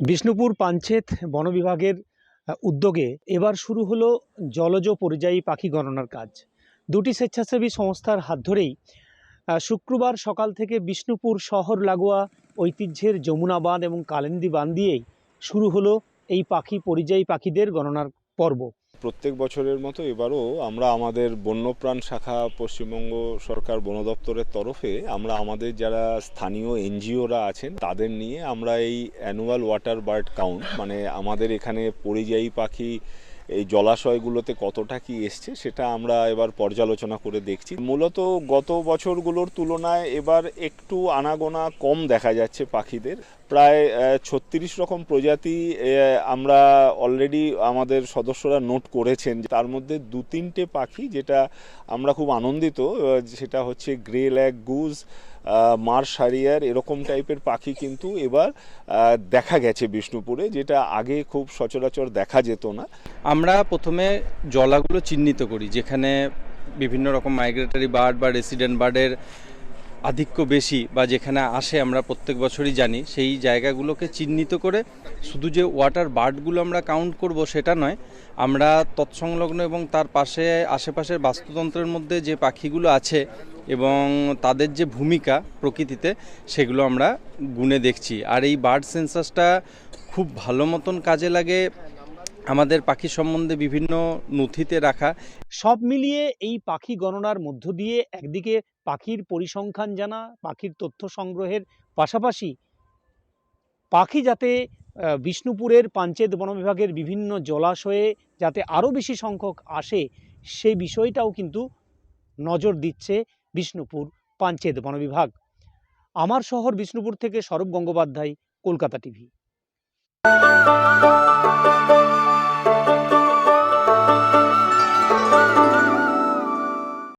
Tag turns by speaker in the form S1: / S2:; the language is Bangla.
S1: বিষ্ণুপুর পাঞ্চেত বন বিভাগের উদ্যোগে এবার শুরু হলো জলজ পরিযায়ী পাখি গণনার কাজ। দুটি স্বেচ্ছাসেবী সংস্থার হাত ধরেই শুক্রবার সকাল থেকে বিষ্ণুপুর শহর লাগোয়া ঐতিহ্যের যমুনা বাঁধ এবং কালিন্দী বাঁধ দিয়েই শুরু হলো এই পরিযায়ী পাখিদের গণনার পর্ব।
S2: প্রত্যেক বছরের মতো এবারও আমরা আমাদের বন্যপ্রাণ শাখা পশ্চিমবঙ্গ সরকার বন দপ্তরের তরফে আমরা আমাদের যারা স্থানীয় এনজিওরা আছেন তাদের নিয়ে আমরা এই অ্যানুয়াল ওয়াটার বার্ড কাউন্ট, মানে আমাদের এখানে পরিযায়ী পাখি এই জলাশয়গুলোতে কতটা কি এসছে সেটা আমরা এবার পর্যালোচনা করে দেখছি। মূলত গত বছরগুলোর তুলনায় এবার একটু আনাগোনা কম দেখা যাচ্ছে পাখিদের। প্রায় 36 রকম প্রজাতি আমরা অলরেডি আমাদের সদস্যরা নোট করেছেন। তার মধ্যে 2-3টে পাখি যেটা আমরা খুব আনন্দিত, সেটা হচ্ছে গ্রে ল্যাগ গুজ, মার্শ হারিয়ার, এরকম টাইপের পাখি কিন্তু এবার দেখা গেছে বিষ্ণুপুরে, যেটা আগে খুব সচরাচর দেখা যেত না।
S3: আমরা প্রথমে জলাগুলো চিহ্নিত করি যেখানে বিভিন্ন রকম মাইগ্রেটরি বার্ড বা রেসিডেন্ট বার্ডের আধিক্য বেশি বা যেখানে আসে আমরা প্রত্যেক বছরই জানি, সেই জায়গাগুলোকে চিহ্নিত করে শুধু যে ওয়াটার বার্ডগুলো আমরা কাউন্ট করব সেটা নয়, আমরা তৎসংলগ্ন এবং তার পাশে আশেপাশের বাস্তুতন্ত্রের মধ্যে যে পাখিগুলো আছে এবং তাদের যে ভূমিকা প্রকৃতিতে সেগুলো আমরা গুণে দেখছি। আর এই বার্ড সেন্সাসটা খুব ভালো মতন কাজে লাগে আমাদের পাখি সম্বন্ধে বিভিন্ন নথিতে রাখা।
S1: সব মিলিয়ে এই পাখি গণনার মধ্য দিয়ে একদিকে পাখির পরিসংখ্যান জানা, পাখির তথ্য সংগ্রহের পাশাপাশি পাখি যাতে বিষ্ণুপুরের পাঞ্চেত বন বিভাগের বিভিন্ন জলাশয়ে যাতে আরও বেশি সংখ্যক আসে সেই বিষয়টাও কিন্তু নজর দিচ্ছে বিষ্ণুপুর পাঞ্চেত বন বিভাগ। আমার শহর বিষ্ণুপুর থেকে স্বরূপ গঙ্গোপাধ্যায়, কলকাতা টিভি।